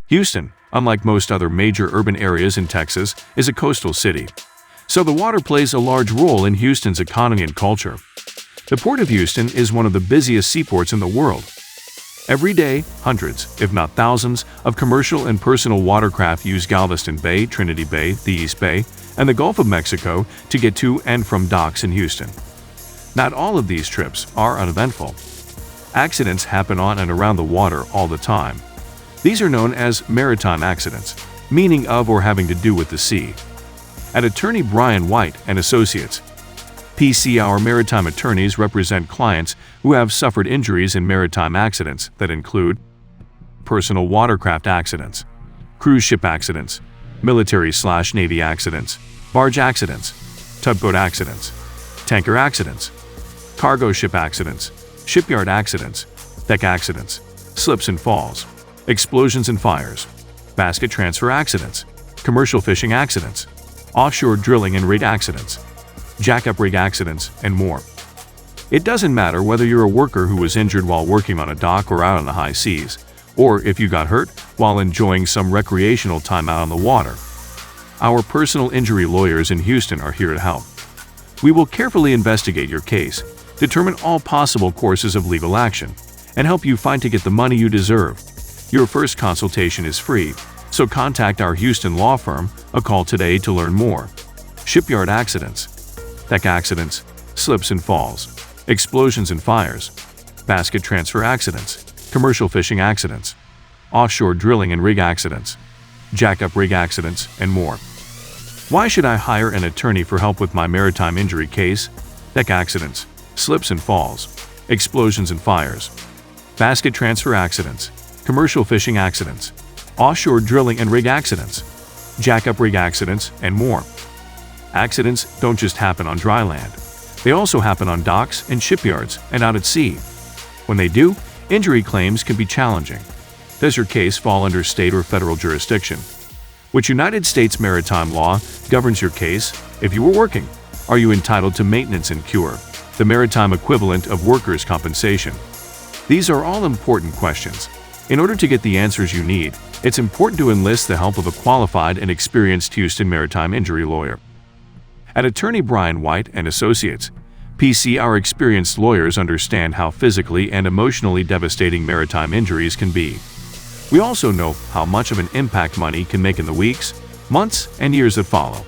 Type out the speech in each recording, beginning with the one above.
Houston, unlike most other major urban areas in Texas, is a coastal city. So the water plays a large role in Houston's economy and culture. The Port of Houston is one of the busiest seaports in the world. Every day, hundreds, if not thousands, of commercial and personal watercraft use Galveston Bay, Trinity Bay, the East Bay, and the Gulf of Mexico to get to and from docks in Houston. Not all of these trips are uneventful. Accidents happen on and around the water all the time. These are known as maritime accidents, meaning of or having to do with the sea. At Attorney Brian White and Associates, PC, our maritime attorneys represent clients who have suffered injuries in maritime accidents that include personal watercraft accidents, cruise ship accidents, military/Navy accidents, barge accidents, tugboat accidents, tanker accidents, cargo ship accidents, shipyard accidents, deck accidents, slips and falls, explosions and fires, basket transfer accidents, commercial fishing accidents, offshore drilling and rig accidents, jack-up rig accidents, and more. It doesn't matter whether you're a worker who was injured while working on a dock or out on the high seas, or if you got hurt while enjoying some recreational time out on the water. Our personal injury lawyers in Houston are here to help. We will carefully investigate your case, determine all possible courses of legal action, and help you fight to get the money you deserve. Your first consultation is free, so contact our Houston law firm. A call today to learn more. Shipyard accidents, deck accidents, slips and falls, explosions and fires, basket transfer accidents, commercial fishing accidents, offshore drilling and rig accidents, jack-up rig accidents, and more. Why should I hire an attorney for help with my maritime injury case? Deck accidents, slips and falls, explosions and fires, basket transfer accidents, commercial fishing accidents, offshore drilling and rig accidents, jack-up rig accidents, and more. Accidents don't just happen on dry land. They also happen on docks and shipyards and out at sea. When they do, injury claims can be challenging. Does your case fall under state or federal jurisdiction? Which United States maritime law governs your case? If you were working, are you entitled to maintenance and cure, the maritime equivalent of workers' compensation? These are all important questions. In order to get the answers you need, it's important to enlist the help of a qualified and experienced Houston maritime injury lawyer. At Attorney Brian White and Associates, PC, our experienced lawyers understand how physically and emotionally devastating maritime injuries can be. We also know how much of an impact money can make in the weeks, months, and years that follow.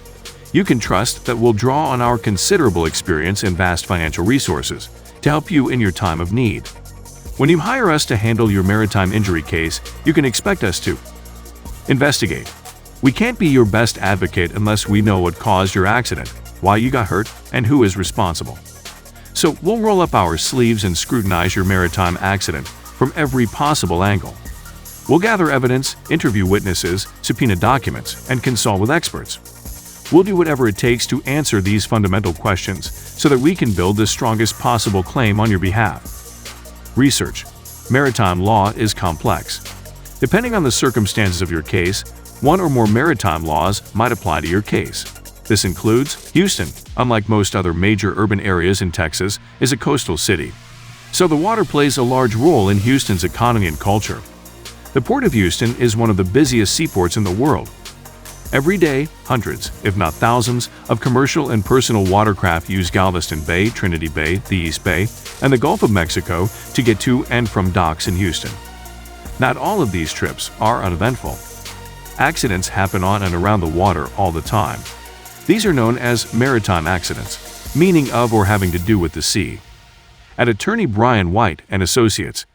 You can trust that we'll draw on our considerable experience and vast financial resources to help you in your time of need. When you hire us to handle your maritime injury case, you can expect us to investigate. We can't be your best advocate unless we know what caused your accident, why you got hurt, and who is responsible. So we'll roll up our sleeves and scrutinize your maritime accident from every possible angle. We'll gather evidence, interview witnesses, subpoena documents, and consult with experts. We'll do whatever it takes to answer these fundamental questions so that we can build the strongest possible claim on your behalf. Research. Maritime law is complex. Depending on the circumstances of your case, one or more maritime laws might apply to your case. This includes Houston, unlike most other major urban areas in Texas, is a coastal city. So the water plays a large role in Houston's economy and culture. The Port of Houston is one of the busiest seaports in the world. Every day, hundreds, if not thousands, of commercial and personal watercraft use Galveston Bay, Trinity Bay, the East Bay, and the Gulf of Mexico to get to and from docks in Houston. Not all of these trips are uneventful. Accidents happen on and around the water all the time. These are known as maritime accidents, meaning of or having to do with the sea. At Attorney Brian White and Associates,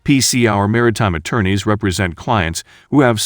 PC, our maritime attorneys represent clients who have